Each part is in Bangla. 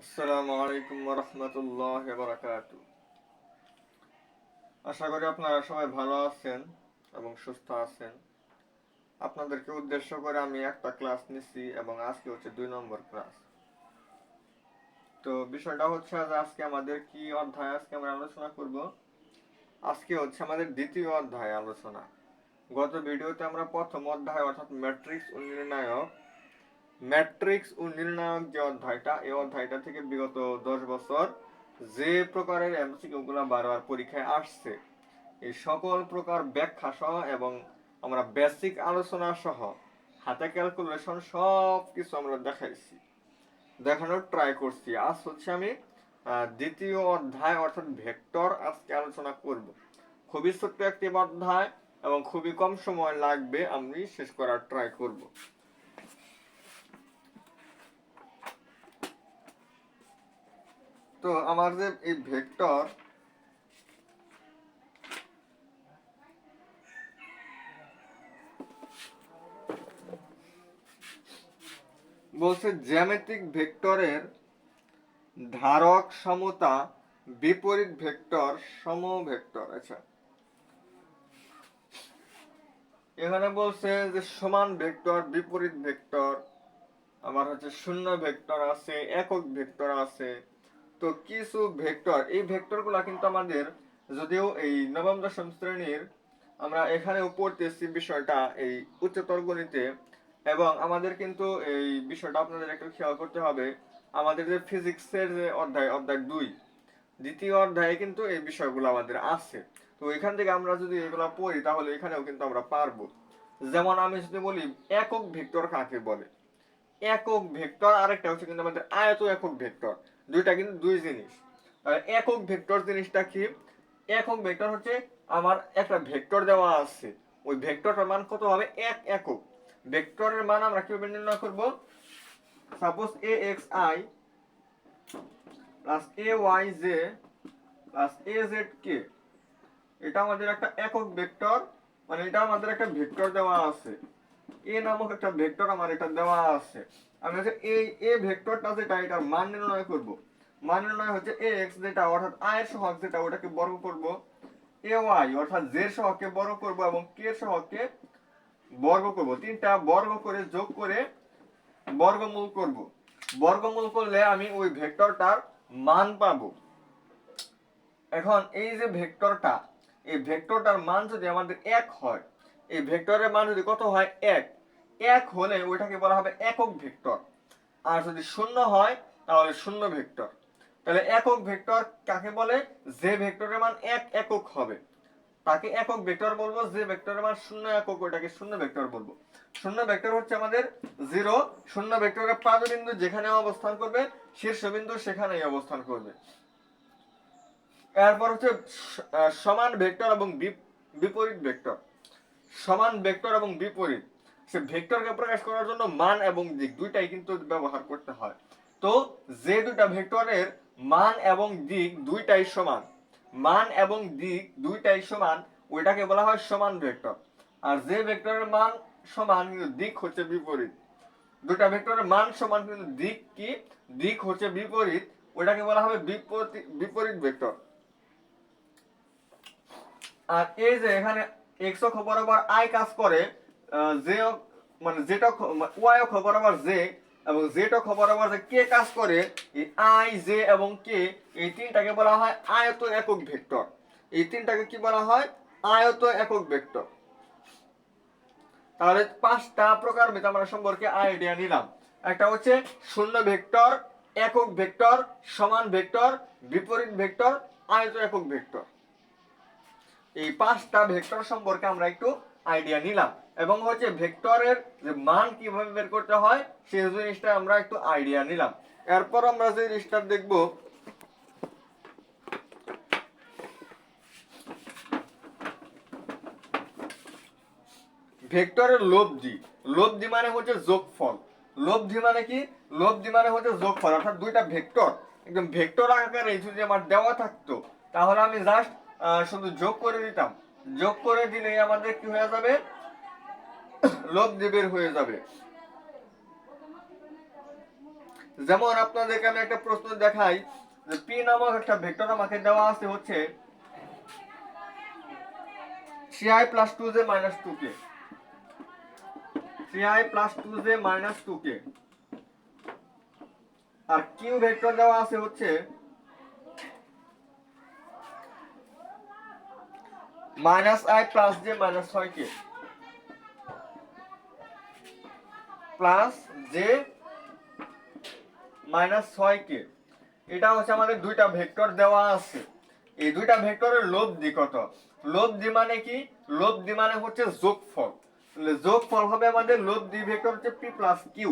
আসসালামু আলাইকুম ওয়া রাহমাতুল্লাহি ওয়া বারাকাতুহু। আশা করি আপনারা সবাই ভালো আছেন এবং সুস্থ আছেন। আপনাদেরকে উদ্দেশ্য করে আমি একটা ক্লাস নিছি এবং আজকে হচ্ছে 2 নম্বর ক্লাস। তো বিষয়টা হচ্ছে যে আজকে আমাদের কি অধ্যায় আজকে আমরা আলোচনা করব। আজকে হচ্ছে আমাদের দ্বিতীয় অধ্যায় আলোচনা। গত ভিডিওতে আমরা প্রথম অধ্যায় অর্থাৎ ম্যাট্রিক্স ও নির্ণায়ক যে অধ্যায়টা, এই অধ্যায়টা থেকে বিগত 10 বছর যে প্রকারের এমসিকিউ গুলা বারবার পরীক্ষায় আসছে, এই সকল প্রকার ব্যাখ্যা সহ এবং আমরা বেসিক আলোচনা সহ হাতে ক্যালকুলেশন সব কিছু আমরা দেখানোর ট্রাই করছি। আজ হচ্ছে আমি দ্বিতীয় অধ্যায় অর্থাৎ ভেক্টর আজকে আলোচনা করব। খুবই ছোট্ট একটি অধ্যায় এবং খুবই কম সময় লাগবে, আমি শেষ করার ট্রাই করব। তো আমার যে এই ভেক্টর বলছে জ্যামিতিক ভেক্টরের ধারক সমতা বিপরীত ভেক্টর সমভেক্টর। আচ্ছা, এখানে বলছে যে সমান ভেক্টর, বিপরীত ভেক্টর, আবার হচ্ছে শূন্য ভেক্টর আছে, একক ভেক্টর আছে। তো কিছু ভেক্টর, এই ভেক্টরগুলো কিন্তু আমাদের যদিও এই নবম দশম শ্রেণীর আমরা এখানেও পড়তেছি বিষয়টা এই উচ্চতর গণিতে, এবং আমাদের কিন্তু এই বিষয়টা আপনাদের একটু খেয়াল করতে হবে। আমাদের যে ফিজিক্সের যে অধ্যায় 2 দ্বিতীয় অধ্যায়ে কিন্তু এই বিষয়গুলো আমাদের আছে। তো এখান থেকে আমরা যদি এগুলো পড়ি তাহলে এখানেও কিন্তু আমরা পারবো। যেমন আমি যদি বলি একক ভেক্টর কাকে বলে, একক ভেক্টর আরেকটা হচ্ছে কিন্তু আমাদের আয়ত একক ভেক্টর, দুইটা কিন্তু দুই জিনিস। আর একক ভেক্টর জিনিসটা কি? একক ভেক্টর হচ্ছে আমার একটা ভেক্টর দেওয়া আছে, ওই ভেক্টরটার মান কত হবে? এক একক। ভেক্টরের মান আমরা কিভাবে নির্ণয় করব? Suppose A X I plus A Y J plus A Z K, এটা আমাদের একটা একক ভেক্টর, মানে এটা আমাদের একটা ভেক্টর দেওয়া আছে, এ নামক একটা ভেক্টর আমার এটা দেওয়া আছে। আমি হচ্ছে এই এ ভেক্টরটা যেটা, এটার মান নির্ণয় করব। মান নির্ণয় হচ্ছে এ এক্স যেটা অর্থাৎ আই এর সহগ যেটা, ওটাকে বর্গ করব, এ ওয়াই অর্থাৎ জেড সহগকে বর্গ করব এবং কে সহগকে বর্গ করব। তিনটা বর্গ করে যোগ করে বর্গমূল করব। বর্গমূল করলে আমি ওই ভেক্টরটার মান পাবো। এখন এই যে ভেক্টরটা, এই ভেক্টরটার মান যদি আমাদের এক হয়, এই ভেক্টরের মান যদি কত হয়? এক। এক হলে ওইটাকে বলা হবে একক ভেক্টর। আর যদি শূন্য হয় তাহলে শূন্য ভেক্টর। তাহলে একক ভেক্টর কাকে বলে? যে ভেক্টরের মান এক একক হবে তাকে একক ভেক্টর বলবো। যে ভেক্টরের মান শূন্য একক ওটাকে শূন্য ভেক্টর বলবো। শূন্য ভেক্টর হচ্ছে আমাদের জিরো। শূন্য ভেক্টরের প্রাদবিন্দু যেখানে অবস্থান করবে, শীর্ষবিন্দু সেখানেই অবস্থান করবে। এরপর হচ্ছে সমান ভেক্টর এবং বিপরীত ভেক্টর। সমান ভেক্টর এবং বিপরীত, সে ভেক্টরকে প্রকাশ করার জন্য মান এবং দিক দুইটাই কিন্তু ব্যবহার করতে হয়। তো যে দুটা ভেক্টরের মান এবং দিক দুইটাই সমান, মান এবং দিক দুইটাই সমান, ওইটাকে বলা হয় সমান ভেক্টর। আর যে ভেক্টরের মান সমান কিন্তু দিক হচ্ছে বিপরীত, দুটা ভেক্টরের মান সমান কিন্তু দিক কি? দিক হচ্ছে বিপরীত, ওইটাকে বলা হবে বিপরীত ভেক্টর। আর এই যে এখানে এক্স অক্ষ বরাবর আই কাজ করে, যে মানে যেটা ওয়াই অক্ষ বরাবর জে এবং জেড অক্ষ বরাবর যে কে কাজ করে, এই আই জে এবং কে, এই তিনটাকে বলা হয় আয়ত একক ভেক্টর। এই তিনটাকে কি বলা হয়? আয়ত একক ভেক্টর। তাহলে পাঁচটা প্রকার আমরা সম্পর্কে আইডিয়া নিলাম। একটা হচ্ছে শূন্য ভেক্টর, একক ভেক্টর, সমান ভেক্টর, বিপরীত ভেক্টর, আয়ত একক ভেক্টর। এই পাঁচটা ভেক্টর সম্পর্কে আমরা একটু আইডিয়া নিলাম, এবং হচ্ছে ভেক্টরের যে মান কিভাবে বের করতে হয় সেই জিনিসটা আমরা একটু আইডিয়া নিলাম। এরপর আমরা যে জিনিসটা দেখব, ভেক্টরের লব্ধি। লব্ধি মানে হচ্ছে যোগফল। লব্ধি মানে কি? লব্ধি মানে হচ্ছে যোগফল, অর্থাৎ দুইটা ভেক্টর একদম ভেক্টর আকারে যদি আমার দেওয়া থাকতো তাহলে আমি জাস্ট শুধু যোগ করে দিতাম। যোগ করে দিলেই আমাদের কি হয়ে যাবে? লব্ধি বের হয়ে যাবে। যেমন আপনাদেরকে আমি একটা প্রশ্ন দেখাই, যে পি নামক একটা ভেক্টর আমাকে দেওয়া আছে হচ্ছে 3i plus 2j minus 2k, 3i plus 2j minus 2k, আর কিউ ভেক্টর দেওয়া আছে হচ্ছে minus I plus J minus 6k plus J minus 6k। এটা হচ্ছে আমাদের দুইটা ভেক্টর দেওয়া আছে। এই দুইটা ভেক্টরের লব্ধি কত? লব্ধি মানে কি? লব্ধি মানে হচ্ছে যোগফল। যোগফল হবে আমাদের লব্ধি ভেক্টর হচ্ছে পি প্লাস কিউ,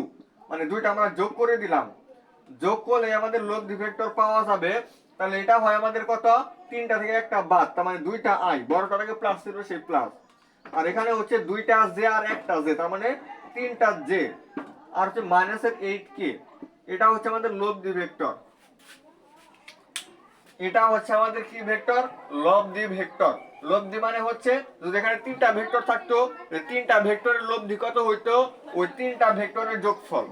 মানে দুইটা আমরা যোগ করে দিলাম, যোগ করলে আমাদের লব্ধি ভেক্টর পাওয়া যাবে। তাহলে এটা হয় আমাদের কত? তিনটা থেকে একটা বাদ, তার মানে দুইটা আই, বড়টাকে প্লাস ছিল সেই প্লাস, আর এখানে হচ্ছে দুইটা জে আর একটা জে, তার মানে তিনটা জে, আর হচ্ছে মাইনাসের 8k। এটা হচ্ছে আমাদের লব্ধি ভেক্টর। এটা হচ্ছে আমাদের কি ভেক্টর? লব্ধি ভেক্টর। লব্ধি মানে হচ্ছে যদি এখানে তিনটা ভেক্টর থাকতো, তিনটা ভেক্টরের লব্ধি কত হইতো? ওই তিনটা ভেক্টরের যোগফল।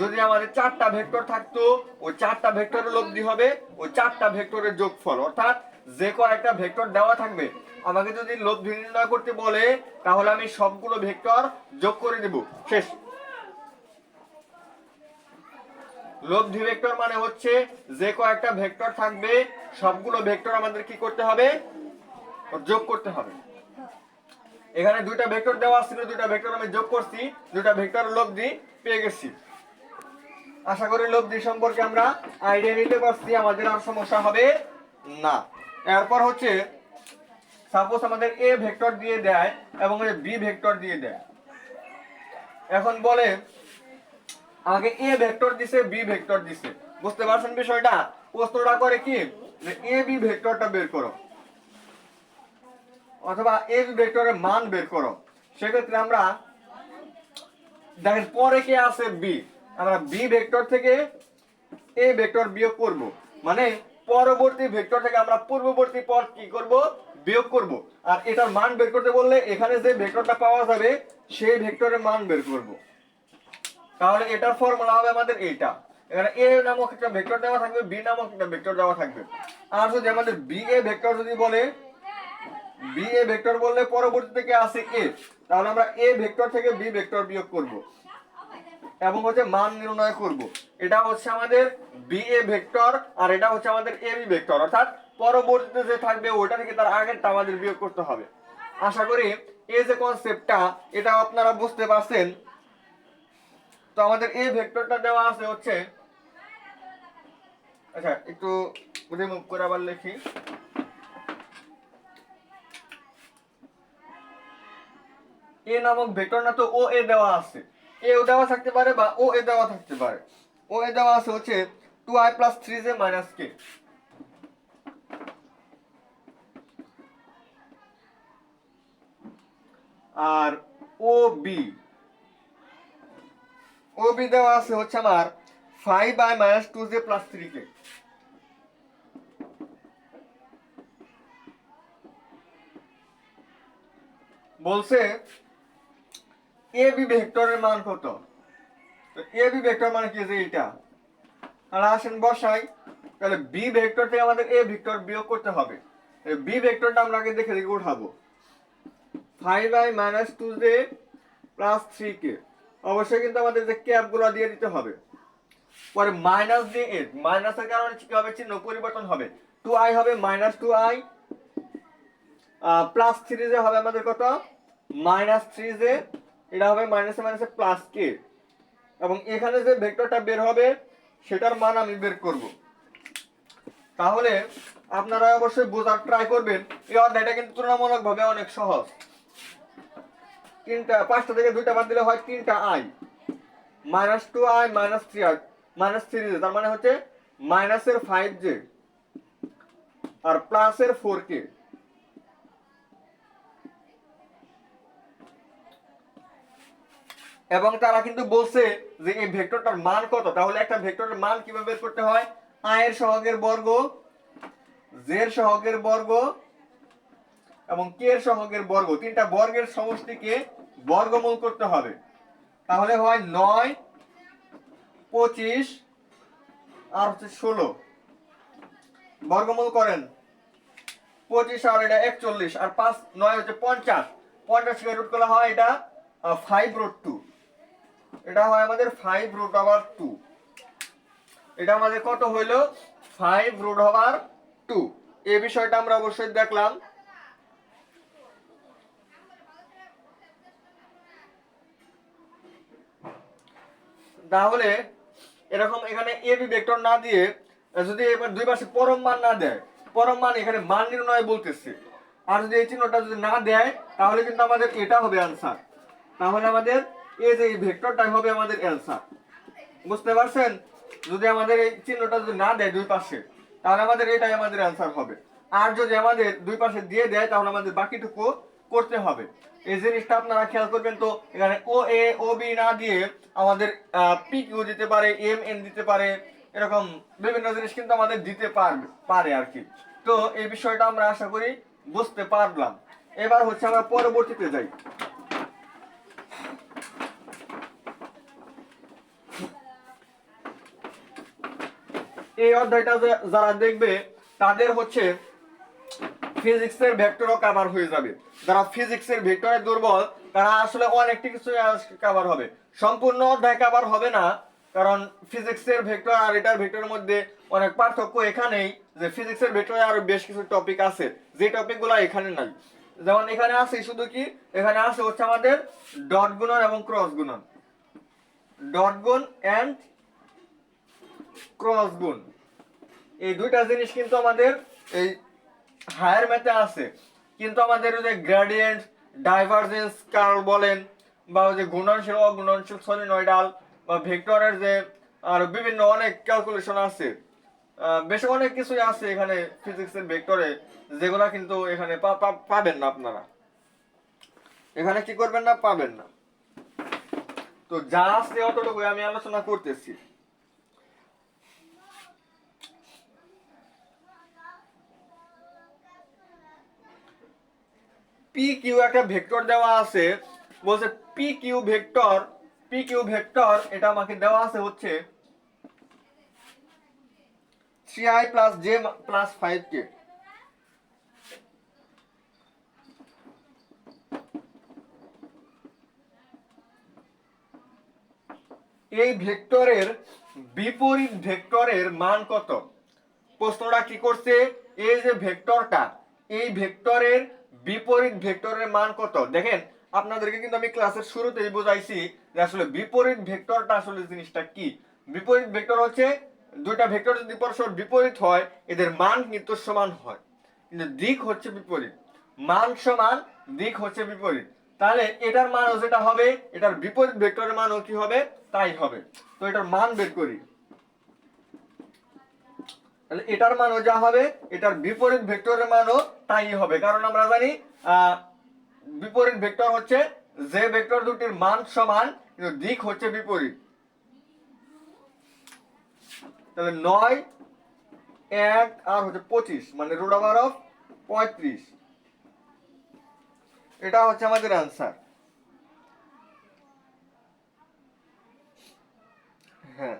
যদি আমাদের চারটা ভেক্টর থাকতো, ওই চারটা ভেক্টরের লব্ধি হবে ওই চারটা ভেক্টরের যোগফল। অর্থাৎ যে কয়েকটা ভেক্টর দেওয়া থাকবে, আমাকে যদি লব্ধি নির্ণয় করতে বলে, তাহলে আমি সবগুলো ভেক্টর যোগ করে দেব, শেষ। লব্ধি ভেক্টর মানে হচ্ছে যে কয়েকটা ভেক্টর থাকবে সবগুলো ভেক্টর আমাদের কি করতে হবে? যোগ করতে হবে। এখানে দুইটা ভেক্টর দেওয়া ছিল, দুইটা ভেক্টর আমি যোগ করছি, দুইটা ভেক্টর লব্ধি পেয়ে গেছি। আশা করি লব্ধি সম্পর্কে আমরা আইডিয়া নিতে পারছি, আমাদের আর সমস্যা হবে না। এরপর হচ্ছে সাপোজ আমাদের এ ভেক্টর দিয়ে দেয় এবং বি ভেক্টর দিয়ে দেয়। এখন বলে আমাকে এ ভেক্টর দিছে, বি ভেক্টর দিছে, বুঝতে পারছেন বিষয়টা? প্রশ্নটা করে কি, যে এ বি ভেক্টরটা বের করো অথবা এ বি ভেক্টরের মান বের করো। সেক্ষেত্রে আমরা দেখেন পরে কে আছে? বি। আমরা বি ভেক্টর থেকে এ ভেক্টর বিয়োগ করব, মানে পরবর্তী ভেক্টর থেকে আমরা পূর্ববর্তী পদ কি করব? বিয়োগ করব। আর এটার মান বের করতে বললে এখানে যে ভেক্টরটা পাওয়া যাবে সেই ভেক্টরের মান বের করব। তাহলে এটার ফর্মুলা হবে আমাদের এইটা। এখানে এ নামক একটা ভেক্টর দেওয়া থাকবে, বি নামক একটা ভেক্টর দেওয়া থাকবে। আর যদি আমাদের বি এ ভেক্টর যদি বলে, বি এ ভেক্টর বললে পরবর্তী থেকে আসে এ, তাহলে আমরা এ ভেক্টর থেকে বি ভেক্টর বিয়োগ করব এবং হচ্ছে মান নির্ণয় করব। এটা হচ্ছে আমাদের বি এ ভেক্টর, আর এটা হচ্ছে আমাদের এ বি ভেক্টর, অর্থাৎ পরবর্তীতে যে থাকবে ওটা থেকে তার আগেরটা আমাদের বিয়োগ করতে হবে। আশা করি এই যে কনসেপ্টটা এটা আপনারা বুঝতে পারছেন। তো আমাদের এই ভেক্টরটা দেওয়া আছে হচ্ছে, আচ্ছা একটু রিমুভ করে আবার লিখি। এ নামক ভেক্টর না তো ও এ দেওয়া আছে, এ ও দেওয়া থাকতে পারে বা ও এ দেওয়া থাকতে পারে। ও এ দেওয়া আছে হচ্ছে 2i plus 3j minus k, আর ও বি দেওয়া আছে হচ্ছে আমার 5i minus 2j plus 3k। বলছে এ বি ভেক্টরের মান কত? তো এ বি ভেক্টর মানে কি, যে এটা। তাহলে আসেন বসাই। তাহলে বি ভেক্টর থেকে আমাদের এ ভেক্টর বিয়োগ করতে হবে। বি ভেক্টরটা আমরা আগে দেখে দেখে উঠাবো, 5i minus 2j plus 3k। অবশ্যই কিন্তু আমাদের যে ক্যাপ গুলো দিয়ে দিতে হবে। পরে মাইনাস দিয়ে এ, মাইনাসের কারণে কি হবে? চিহ্ন পরিবর্তন হবে। 2i হবে মাইনাস 2i, প্লাস 3j হবে আমাদের কত? Minus 3j। এটা হবে মাইনাসে মাইনাসে প্লাস কে, এবং এখানে যে ভেক্টরটা বের হবে সেটার মান আমি বের করব। তাহলে আপনারা অবশ্যই বোঝার ট্রাই করবেন। এই অধ্যায়টা কিন্তু তুলনামূলকভাবে অনেক সহজ। তিনটা, পাঁচটা থেকে দুইটা বাদ দিলে হয় তিনটা I, minus 2i minus 3i minus 3j, তার মানে হচ্ছে মাইনাসের 5j আর প্লাসের 4k। এবং তারা কিন্তু বলছে যে এই ভেক্টরটার মান কত। তাহলে একটা ভেক্টরের মান কিভাবে বের করতে হয়? আই এর সহগের বর্গ, জে এর সহগের বর্গ এবং কে এর সহগের বর্গ, তিনটা বর্গের সমষ্টিকে বর্গমূল করতে হবে। তাহলে হয় 9 25 আর হচ্ছে 16 বর্গমূল করেন। 25 আর এটা 41 আর 5 9 হচ্ছে 50, 50 কে রুট করলে হয় এটা 5√2, এটা হয় আমাদের 5√2। এটা আমাদের কত হইলো 5√2। এই বিষয়টা আমরা অবশ্যই দেখলাম। তাহলে এরকম এখানে এ বি ভেক্টর না দিয়ে যদি এবার দুই পাশে পরম মান না দেয়, পরম মান এখানে মান নির্ণয় বলতেছে, আর যদি এই চিহ্নটা যদি না দেয় তাহলে কিন্তু আমাদের এটা হবে অ্যান্সার। তাহলে আমাদের এই যে ভেক্টরটাই হবে আমাদের অ্যান্সার। বুঝতে পারছেন? যদি আমাদের এই চিহ্নটা যদি না দেয় দুই পাশে তাহলে আমাদের এটাই আমাদের অ্যান্সার হবে। আর যদি আমাদের দুই পাশে দিয়ে দেয় তাহলে আমাদের বাকিটুকু করতে হবে। এই জিনিসটা আপনারা খেয়াল করবেন। তো এখানে ও এ ও বি না দিয়ে আমাদের পি কিউ দিতে পারে, এম এন দিতে পারে, এরকম বিভিন্ন জিনিস কিন্তু আমাদের দিতে পারে আর কি। তো এই বিষয়টা আমরা আশা করি বুঝতে পারলাম। এবার হচ্ছে আমরা পরবর্তীতে যাই। এই অধ্যায়টা যারা দেখবে তাদের হচ্ছে ফিজিক্সের ভেক্টরও কভার হয়ে যাবে। যারা ফিজিক্সের ভেক্টরে দুর্বল তারা আসলে অনেকটা কিছু কভার হবে, সম্পূর্ণ অধ্যায় কভার হবে না, কারণ ফিজিক্সের ভেক্টর আর এটার ভেক্টরের মধ্যে অনেক পার্থক্য এখানেই যে ফিজিক্সের ভেক্টরে আরো বেশ কিছু টপিক আছে যে টপিকগুলো এখানে নাই। যেমন এখানে আছে শুধু কি, এখানে আছে হচ্ছে আমাদের ডট গুণন এবং ক্রস গুণন, ডট গুণ এন্ড ক্রস গুণ। এই দুইটা জিনিস কিন্তু আমাদের এই হায়ার ম্যাথে আছে, কিন্তু আমাদের ওই যে গ্রেডিয়েন্ট, ডাইভারজেন্স কার্ল বলেন, বা ওই যে গুণনশীল অগুণনশীল সলিনয়েডাল বা ভেক্টরের যে আর বিভিন্ন অনেক ক্যালকুলেশন আছে, বেশ অনেক কিছুই আছে এখানে ফিজিক্সের ভেক্টরে, যেগুলা কিন্তু এখানে পাবেন না আপনারা, এখানে কি করবেন না, পাবেন না। তো যা আছে অতটুকু আমি আলোচনা করতেছি। পি কিউ একটা ভেক্টর দেওয়া আছে, বলছে P Q vector, P Q vector এটা আমাকে দেওয়া আছে হচ্ছে 3i plus J plus 5k। এই ভেক্টরের বিপরীত ভেক্টরের মান কত? প্রশ্নটা কি করছে, এই যে ভেক্টরটা, এই ভেক্টরের বিপরীত ভেক্টরের মান কত? দেখেন আপনাদেরকে কিন্তু আমি ক্লাসের শুরুতেই বোঝাইছি যে আসলে বিপরীত ভেক্টরটা আসলে জিনিসটা কি। বিপরীত ভেক্টর হচ্ছে দুইটা ভেক্টর যদি পরস্পর বিপরীত হয় এদের মান কিন্তু সমান হয়, কিন্তু দিক হচ্ছে বিপরীত। মান সমান, দিক হচ্ছে বিপরীত। তাহলে এটার মানও যেটা হবে এটার বিপরীত ভেক্টরের মানও কি হবে, তাই হবে। তো এটার মান বের করি। তাহলে এটার মানও যা হবে এটার বিপরীত ভেক্টরের মানও তাই হবে, কারণ আমরা জানি বিপরীত ভেক্টর হচ্ছে যে ভেক্টর দুটির মান সমান কিন্তু দিক হচ্ছে বিপরীত। তাহলে 9 1 আর হচ্ছে 25 মানে √35, এটা হচ্ছে আমাদের অ্যান্সার। হ্যাঁ,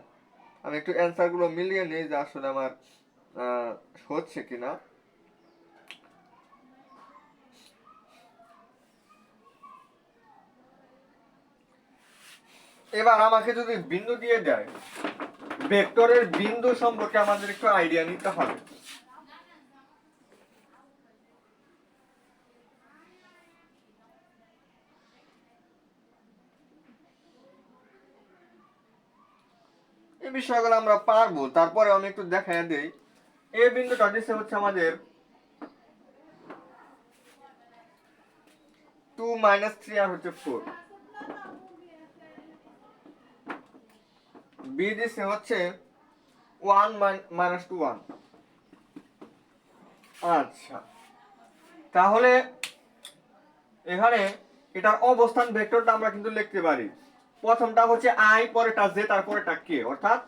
আমি একটু অ্যান্সার গুলো মিলিয়ে নিই যে আসলে আমার হচ্ছে কিনা। এবার আমাকে যদি বিন্দু দিয়ে দেয়, ভেক্টরের বিন্দু সম্পর্কে আমাদের একটু আইডিয়া নিতে হবে। এই বিষয়গুলো আমরা পারবো, তারপরে আমি একটু দেখাই দেই। এই বিন্দুটা দিচ্ছে হচ্ছে আমাদের 2 - 3 আর হচ্ছে 4, বি দিচ্ছে হচ্ছে 1 - 2 1। আচ্ছা, তাহলে এখানে এটার অবস্থান ভেক্টরটা আমরা কিন্তু লিখতে পারি। প্রথমটা হচ্ছে i, পরেরটা j, তারপরেরটা k, অর্থাৎ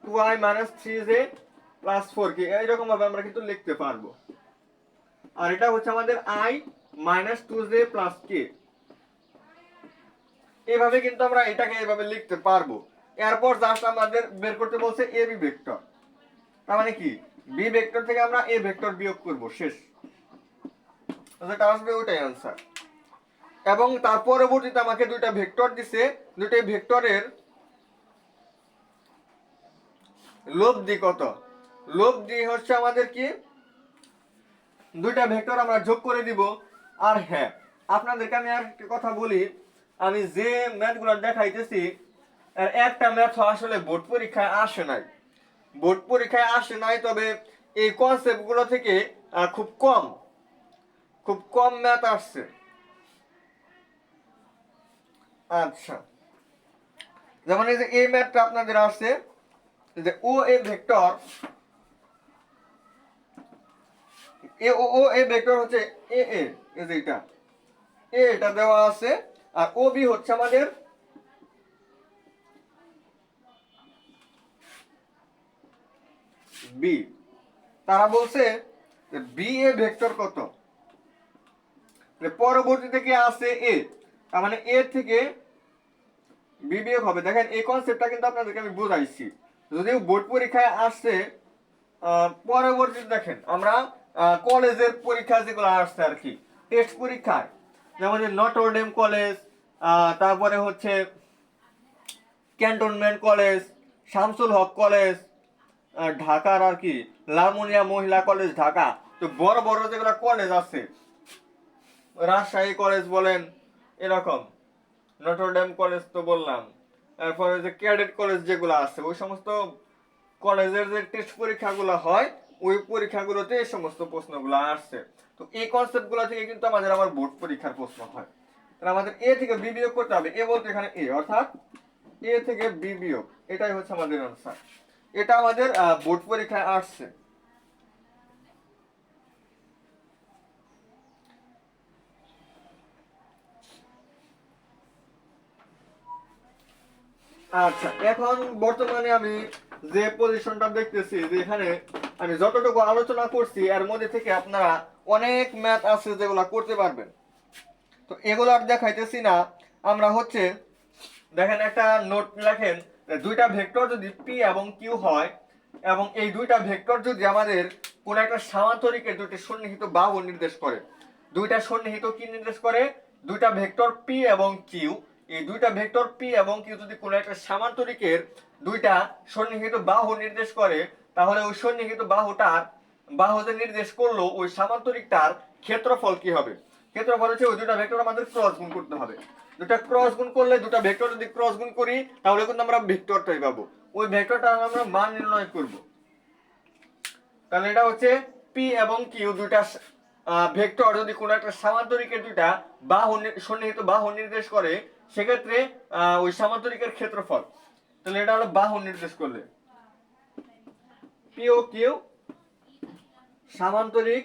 2i - 3j + 4k, এইরকম ভাবে আমরা কিন্তু লিখতে পারবো। আর এটা হচ্ছে আমাদের i - 2j + k, এইভাবে কিন্তু আমরা এটাকে এইভাবে লিখতে পারবো। এরপর জাস্ট আমাদের বের করতে বলছে এ বি ভেক্টর, তার মানে কি বি ভেক্টর থেকে আমরা এ ভেক্টর বিয়োগ করব, শেষ, যেটা আসবে ওইটাই आंसर। এবং তার পরবর্তীতে আমাকে দুইটা ভেক্টর দিছে, দুইটা ভেক্টরের লব্ধি কত, লব্ধি হচ্ছে আমাদের কি দুইটা ভেক্টর আমরা যোগ করে দিব। আর হ্যাঁ, আপনাদেরকে আমি আর একটা কথা বলি, আমি যে ম্যাথগুলো দেখাইতেছি এর একটা ম্যাথ আসলে বোর্ড পরীক্ষায় আসে নাই, বোর্ড পরীক্ষায় আসে নাই, তবে এই কনসেপ্টগুলো থেকে খুব কম ম্যাথ আসছে। আচ্ছা, যেমন এই যে এই ম্যাথটা আপনাদের আসছে যে ও এ ভেক্টর, এ ভেক্টর হচ্ছে এ এ, এই যে এটা দেওয়া আছে, আর ও বি হচ্ছে আমাদের বি। তারা বলছে যে বি এ ভেক্টর কত, পরবর্তী থেকে আছে এ, তার মানে এ থেকে বি বিয়োগ হবে। দেখেন এই কনসেপ্টটা কিন্তু আপনাদেরকে আমি বুঝাইছি, যদিও বোর্ড পরীক্ষায় আসছে। পরবর্তীতে দেখেন আমরা কলেজের পরীক্ষা যেগুলো আসছে আর কি, টেস্ট পরীক্ষায়, যেমন নটরডেম কলেজ, তারপরে হচ্ছে ক্যান্টনমেন্ট কলেজ, শামসুল হক কলেজ ঢাকার আর কি, লালমনিয়া মহিলা কলেজ ঢাকা, তো বড় বড় যেগুলো কলেজ আছে, রাজশাহী কলেজ বলেন, এরকম নটরডেম কলেজ তো বললাম, তারপরে যে ক্যাডেট কলেজ যেগুলো আছে, ওই সমস্ত কলেজের যে টেস্ট পরীক্ষাগুলো হয়, ওই পরীক্ষাগুলোতে এই সমস্ত প্রশ্নগুলো আসছে। তো এই কনসেপ্টগুলো থেকে কিন্তু আমাদের আবার বোর্ড পরীক্ষার প্রশ্ন হয়। তাহলে আমাদের এ থেকে বি বিয়োগ করতে হবে, এ বলতে এখানে এ, অর্থাৎ এ থেকে বি বিয়োগ, এটাই হচ্ছে আমাদের আনসার। এটা আমাদের বোর্ড পরীক্ষায় আসছে। আচ্ছা, এখন বর্তমানে আমি যে পজিশনটা দেখতেছি, যে এখানে আমি যতটুকু আলোচনা করছি এর মধ্যে থেকে আপনারা অনেক ম্যাথ আছে যেগুলো করতে পারবেন, তো এগুলো আর দেখাইতেছি না। আমরা হচ্ছে দেখেন একটা নোট লেখেন, দুইটা ভেক্টর যদি পি এবং কিউ হয়, এবং এই দুইটা ভেক্টর যদি আমাদের কোন একটা সামান্তরিকের দুটি সন্নিহিত বাহু নির্দেশ করে, দুইটা সন্নিহিত কি নির্দেশ করে, দুইটা ভেক্টর পি এবং কিউ, এই দুইটা ভেক্টর পি এবং কিউ যদি কোন একটা সামান্তরিকের দুইটা সন্নিহিত বাহু নির্দেশ করে, তাহলে ওই সন্নিহিত বাহু যে নির্দেশ করলো ওই সামান্তরিকটার ক্ষেত্রফল কি হবে। ক্ষেত্রফল হচ্ছে ওই দুটা ভেক্টর আমাদের ক্রস গুণ করতে হবে, দুটা ক্রস গুণ করলে, দুটা ভেক্টর যদি ক্রস গুণ করি তাহলে কিন্তু আমরা ভেক্টরটাই পাবো, ওই ভেক্টরটা আমরা মান নির্ণয় করব। তাহলে এটা হচ্ছে পি এবং কিউ দুইটা ভেক্টর যদি কোনো একটা সামান্তরিকের দুইটা বাহু সন্নিহিত বাহু নির্দেশ করে, সেক্ষেত্রে ওই সামান্তরিকের ক্ষেত্রফল, তাহলে এটা হলো বাহু নির্দেশ করলে পি ও কিউ সামান্তরিক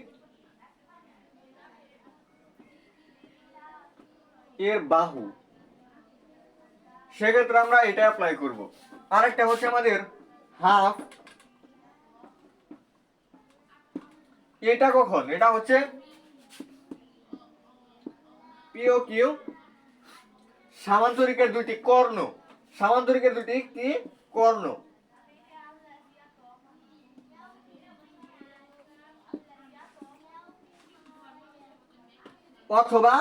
এর বাহু, সেক্ষেত্রে আমরা এটা অ্যাপ্লাই করব। আরেকটা হচ্ছে আমাদের হাফ, এটা কখন, এটা হচ্ছে পি ও কিউ সামান্তরিকের দুইটি কর্ণ, সামান্তরিকের দুইটি কি কর্ণ, অথবা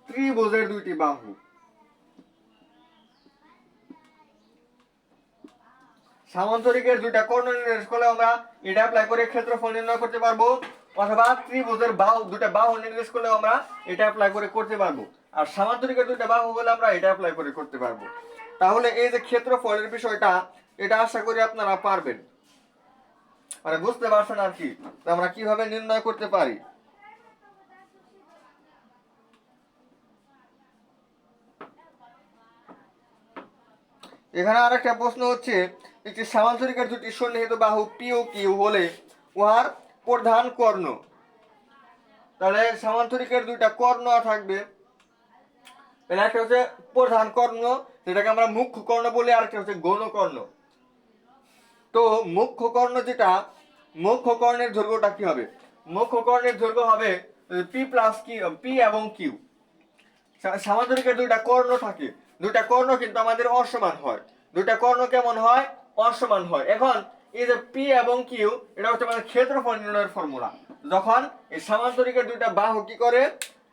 ত্রিভুজের দুইটি বাহু। সামান্তরিকের দুইটা কর্ণ নির্দেশ করলে আমরা এটা অ্যাপ্লাই করে ক্ষেত্রফল নির্ণয় করতে পারবো, অথবা ত্রিভুজের বাহু দুইটা বাহু নির্দেশ করলে আমরা এটা অ্যাপ্লাই করে করতে পারবো, আর সামান্তরিকের দুইটা বাহু হলে আমরা এটা অ্যাপ্লাই করে করতে পারবো। তাহলে এই যে ক্ষেত্রফলের বিষয়টা, এটা আশা করি আপনারা পারবেন, মানে বুঝতে পারছেন আর কি আমরা কিভাবে নির্ণয় করতে পারি। এখানে আরেকটা প্রশ্ন হচ্ছে, একটি সামান্তরিকের দুটি সন্নিহিত বাহু পি ও কিউ হলে উহার প্রধান কর্ণ, তাহলে সামান্তরিকের দুইটা কর্ণ থাকবে, তাহলে একটা হচ্ছে প্রধান কর্ণ, যেটাকে আমরা মুখ্য কর্ণ বলি, আর একটা হচ্ছে গৌণ কর্ণ। তো মুখ্য কর্ণ যেটা, মুখ্য কর্ণের দৈর্ঘ্যটা কি হবে, মুখ্য কর্ণের দৈর্ঘ্য হবে পি প্লাস কি, পি এবং কিউ। সামান্তরিকের দুইটা কর্ণ থাকে, দুইটা কর্ণ কিন্তু আমাদের অসমান হয়। দুইটা কর্ণ কেমন হয়? অসমান হয়। এখন এই যে পি এবং কিউ, এটা হচ্ছে আমাদের ক্ষেত্রফল নির্ণয়ের ফর্মুলা। যখন এই সামান্তরিকের দুইটা বাহু কি করে,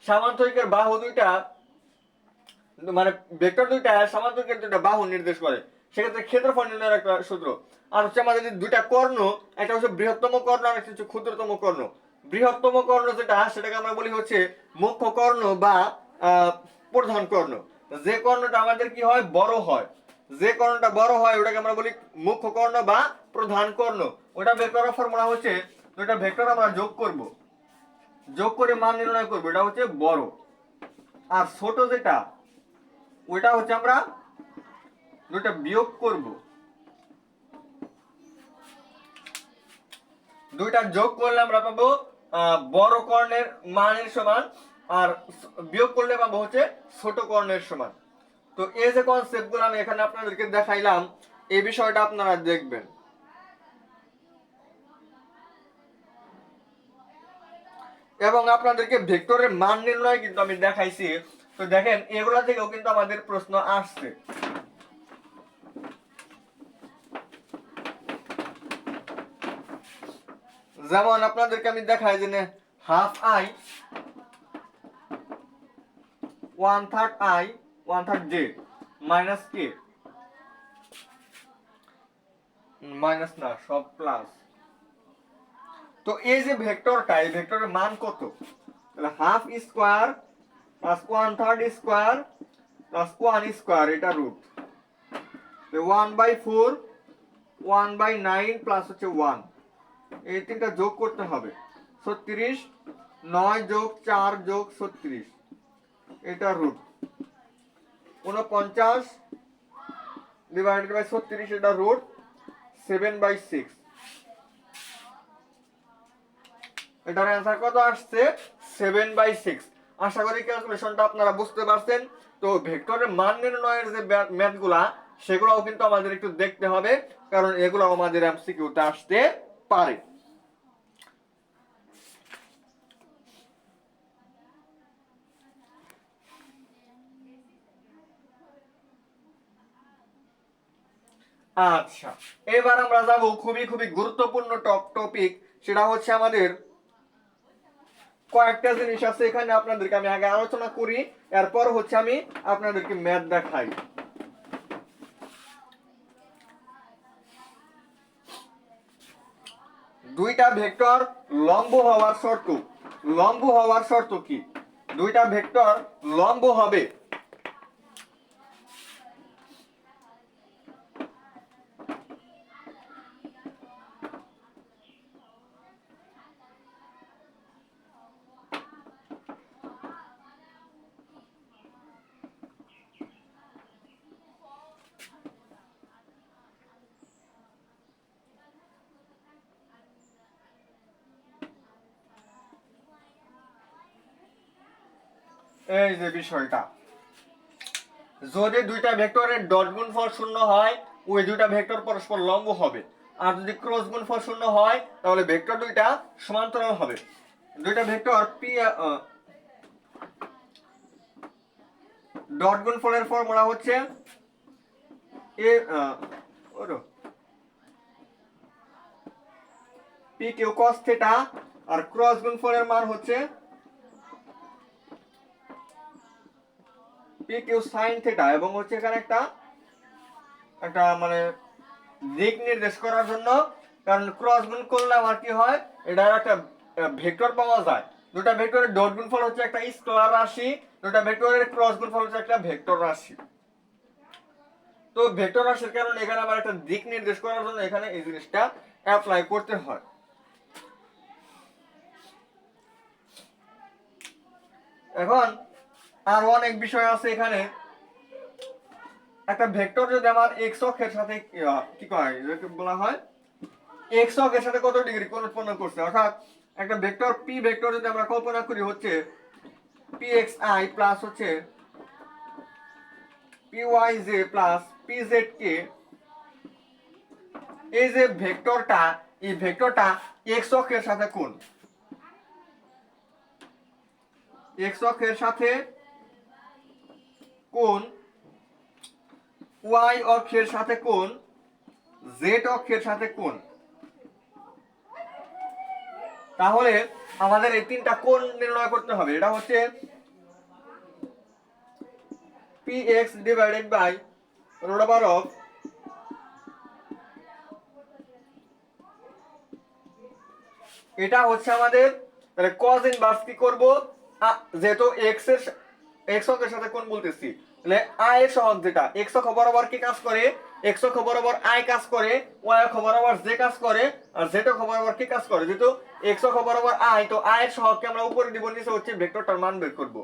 সামান্তরিকের বাহু দুইটা মানে ভেক্টর দুইটা সামান্তরিকের দুইটা বাহু নির্দেশ করে, সেক্ষেত্রে ক্ষেত্রফল নির্ণয়ের একটা সূত্র। আর হচ্ছে আমাদের দুইটা কর্ণ, একটা হচ্ছে বৃহত্তম কর্ণ আর একটা হচ্ছে ক্ষুদ্রতম কর্ণ। বৃহত্তম কর্ণ যেটা, সেটাকে আমরা বলি হচ্ছে মুখ্য কর্ণ বা প্রধান কর্ণ। যে কর্ণটা আমাদের কি হয়? বড় হয়। যে কর্ণটা বড় হয় ওটাকে আমরা বলি মুখ্য কর্ণ বা প্রধান কর্ণ। ওটা বের করার ফর্মুলা হচ্ছে, দুইটা ভেক্টর আমরা যোগ করব, যোগ করে মান নির্ণয় করব, এটা হচ্ছে বড়। আর ছোট যেটা, ওইটা হচ্ছে আমরা দুইটা বিয়োগ করব, দুইটা যোগ করলে আমরা পাবো বড় কর্ণের মানের সমান, আর বিয়োগ করলে পাবো হচ্ছে ছোট কর্ণের সমান। তো এই যে কনসেপ্টগুলো আমি এখানে আপনাদেরকে দেখাইলাম, এই বিষয়টা আপনারা দেখবেন। এবং আপনাদেরকে ভেক্টরের মান নির্ণয় কিন্তু আমি দেখাইছি। তো দেখেন এগুলা থেকেও কিন্তু আমাদের প্রশ্ন আসছে। যেমন আপনাদেরকে আমি দেখাই যে half I, 1/3 I, 1/3 J minus K, minus না সব প্লাস। তো এই যে ভেক্টরটা, এই ভেক্টরের মান কত? তাহলে half square plus 1/3 square plus 1 square, এটা রুট 1/4, 1/9 প্লাস হচ্ছে 1, এই তিনটা যোগ করতে হবে 36, 9 যোগ 4 যোগ 36, এটা রুট 49 ডিভাইডেড বাই 36, এটা রুট 7/6। এটার অ্যান্সার কত আসছে? 7/6। আশা করি ক্যালকুলেশনটা আপনারা বুঝতে পারছেন। তো ভেক্টরের মান নির্ণয়ের যে ম্যাথগুলা, সেগুলোও কিন্তু আমাদের একটু দেখতে হবে, কারণ এগুলো আমাদের এমসিকিউতে আসতে পারে। আচ্ছা, এবার আমরা যাব খুবই খুবই গুরুত্বপূর্ণ টপিক, সেটা হচ্ছে আমাদের কয়েকটা জিনিস আছে এখানে, আপনাদেরকে আমি আগে আলোচনা করি, এরপর হচ্ছে আমি আপনাদেরকে ম্যাথ দেখাই। দুইটা ভেক্টর লম্ব হওয়ার শর্ত, লম্ব হওয়ার শর্ত কি? দুইটা ভেক্টর লম্ব হবে এই যে বিষয়টা, যদি দুইটা ভেক্টরের ডট গুণফল শূন্য হয়, ওই দুইটা ভেক্টর পরস্পর লম্ব হবে। আর যদি ক্রস গুণফল শূন্য হয়, তাহলে ভেক্টর দুইটা সমান্তরাল হবে। দুইটা ভেক্টর পি ডট গুণফলের ফর্মুলা হচ্ছে এ পি কিউ কস থিটা, আর ক্রস গুণফলের মান হচ্ছে পি কিউ সাইন থিটা। এবং হচ্ছে এখানে একটা একটা মানে দিক নির্দেশ করার জন্য, কারণ ক্রস গুণ করলে আমার কি হয়, এটা একটা ভেক্টর পাওয়া যায়। দুটা ভেক্টরের ডট গুণফল হচ্ছে একটা স্কেলার রাশি, দুটা ভেক্টরের ক্রস গুণফল হচ্ছে একটা ভেক্টর রাশি। তো ভেক্টর রাশির কারণে এখানে আবার একটা দিক নির্দেশ করার জন্য এখানে এই জিনিসটা অ্যাপ্লাই করতে হয়। এখন আর অনেক বিষয় আছে এখানে। একটা ভেক্টর যদি আমার এক্স অক্ষের সাথে কি কয় বলা হয়, এক্স অক্ষের সাথে কত ডিগ্রি কোণ উৎপন্ন করছে, অর্থাৎ একটা ভেক্টর পি ভেক্টর যদি আমরা কল্পনা করি হচ্ছে পি এক্স আই প্লাস হচ্ছে P Y J plus P Z K, এই যে ভেক্টরটা, এই ভেক্টরটা এক্স অক্ষের সাথে কোণ, এক্স অক্ষের সাথে কোণ ওয়াই অক্ষের সাথে কোণ, জেড অক্ষের সাথে কোণ। তাহলে আমাদের এই তিনটা কোণ নির্ণয় করতে হবে। এটা হচ্ছে px divided by root over of এটা হচ্ছে আমাদের, তাহলে cos ইনভার্স কি করব, যেহেতু x অক্ষের সাথে কোণ বলতেছি, তাহলে i এর সহগ যেটা x অক্ষ বরাবর কি কাজ করে, x অক্ষ বরাবর i কাজ করে, y অক্ষ বরাবর j কাজ করে, আর z অক্ষ বরাবর কি কাজ করে, যেহেতু x অক্ষ বরাবর i, তো i এর সহগকে আমরা উপরে দিব, নিচে হচ্ছে ভেক্টরটার মান বের করব।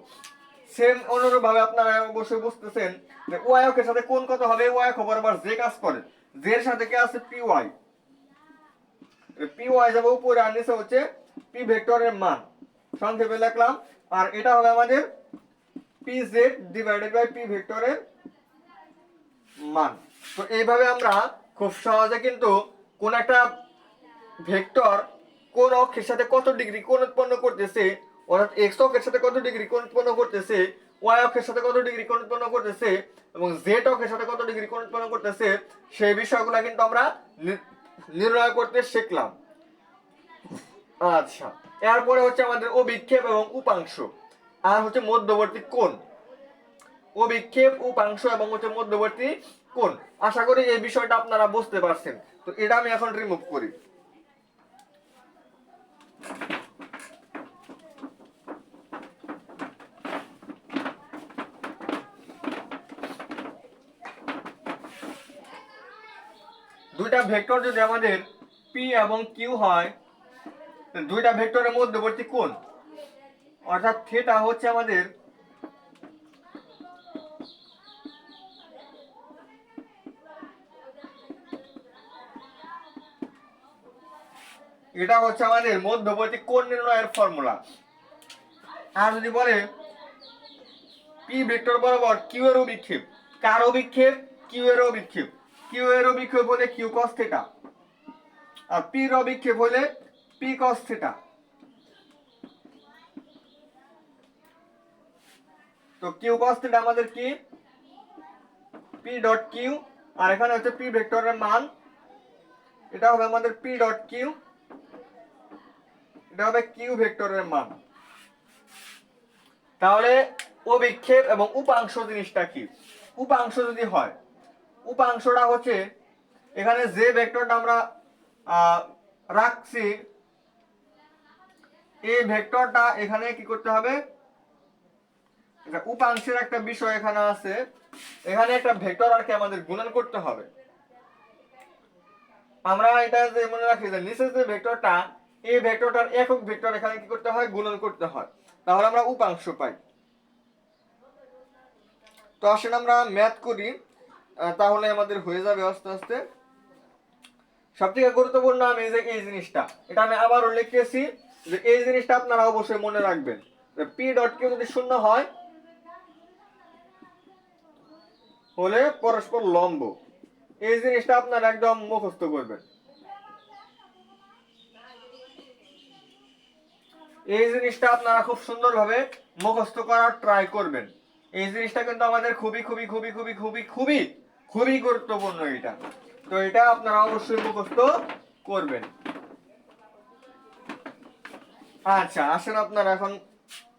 সেম অনুরূপ ভাবে আপনারা অবশ্যই বুঝতেছেন যে y অক্ষের সাথে কোণ কত হবে, y অক্ষ বরাবর j কাজ করে, j এর সাথে কি আছে py, py যাবে উপরে আর নিচে হচ্ছে p ভেক্টরের মান, সংক্ষেপে লিখলাম। আর এটা হবে আমাদের pz ডিভাইডেড বাই p ভেক্টরের মান। তো এইভাবে আমরা খুব সহজে কিন্তু কোন একটা ভেক্টর কোন অক্ষের সাথে কত ডিগ্রি কোণ উৎপন্ন করতেছে, অর্থাৎ x অক্ষের সাথে কত ডিগ্রি কোণ উৎপন্ন করতেছে, y অক্ষের সাথে কত ডিগ্রি কোণ উৎপন্ন করতেছে, এবং z অক্ষের সাথে কত ডিগ্রি কোণ উৎপন্ন করতেছে, সেই বিষয়গুলো কিন্তু আমরা নির্ণয় করতে শিখলাম। আচ্ছা, এরপরে হচ্ছে আমাদের অভিক্ষেপ এবং উপাংশ, আর হচ্ছে মধ্যবর্তী কোণ। অভিক্ষেপ, উপাংশ এবং হচ্ছে মধ্যবর্তী কোণ। আশা করি এই বিষয়টা আপনারা বুঝতে পারছেন। তো এটা আমি এখন রিমুভ করি। দুইটা ভেক্টর যদি আমাদের p এবং q হয়, দুইটা ভেক্টরের মধ্যবর্তী কোণ অর্থাৎ থিটা হচ্ছে আমাদের এটা হচ্ছে আমাদের মধ্যবর্তী কোণ নির্ণয়ের ফর্মুলা। আর যদি বলে p ভেক্টর বরাবর q এর অভিক্ষেপ, কার অভিক্ষেপ, q এর অভিক্ষেপ, q এর অভিক্ষেপ হলে q cos থিটা, আর p এর অভিক্ষেপ হলে p cos থিটা। তো q cos থিটা আমাদের কি p ডট q, আর এখানে হচ্ছে p ভেক্টরের মান, এটা হবে আমাদের p ডট q, এটা হবে q ভেক্টরের মান। তাহলে অভিক্ষেপ এবং উপাংশ জিনিসটা কি, উপাংশ যদি হয়, উপাংশটা হচ্ছে এখানে যে ভেক্টরটা আমরা রাখছি, এই ভেক্টরটা এখানে কি করতে হবে, উপাংশের একটা বিষয় এখানে আছে, এখানে একটা ভেক্টর আর কি আমাদের গুণন করতে হবে। আমরা এটা যে মনে রাখি যে নিচে যে ভেক্টরটা, এই ভেক্টরটার একক ভেক্টর এখানে কি করতে হয়, গুণন করতে হয়, তাহলে আমরা উপাংশ পাই। তো আসেন আমরা ম্যাথ করি, তাহলে আমাদের হয়ে যাবে আস্তে আস্তে। সবথেকে গুরুত্বপূর্ণ আমি যে এই জিনিসটা, এটা আমি আবারও লিখেছি যে এই জিনিসটা আপনারা অবশ্যই মনে রাখবেন, p ডট কিউ যদি শূন্য হয় হলে পরস্পর লম্ব, এই জিনিসটা আপনারা একদম মুখস্থ করবেন। এই জিনিসটা আপনারা খুব সুন্দরভাবে মুখস্থ করার ট্রাই করবেন। এই জিনিসটা কিন্তু আমাদের খুবই খুবই খুবই খুবই খুবই খুবই খুবই গুরুত্বপূর্ণ এটা। তো এটা আপনারা অবশ্যই মুখস্থ করবেন। আচ্ছা, আসেন আপনারা এখন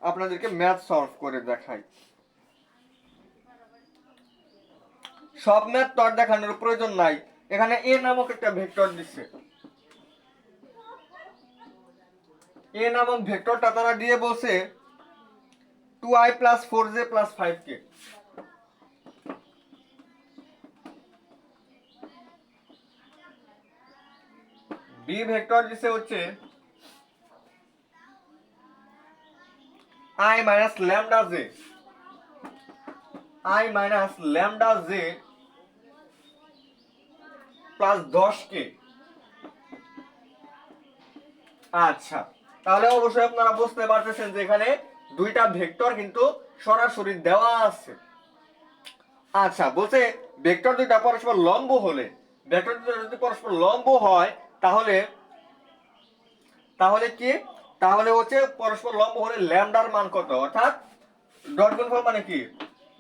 আপনাদেরকে ম্যাথ সলভ করে দেখাই। সব ম্যাথ তো আর দেখানোর প্রয়োজন নাই, এখানে এ নামক একটা ভেক্টর দিচ্ছে, এ নামক ভেক্টরটা তারা দিয়ে বলছে 2i plus 4j plus 5k। B vector দিছে হচ্ছে i minus lambda j, i minus lambda j plus 10k। আচ্ছা, তাহলে অবশ্যই আপনারা বুঝতে পারতেছেন যে এখানে দুইটা ভেক্টর কিন্তু সরাসরি দেওয়া আছে। আচ্ছা, বলছে ভেক্টর দুইটা পরস্পর লম্ব হলে, ভেক্টর দুইটা যদি পরস্পর লম্ব হয় তাহলে তাহলে কি, তাহলে হচ্ছে পরস্পর লম্ব হলে ল্যামডার মান কত, অর্থাৎ ডট গুণফল মানে কি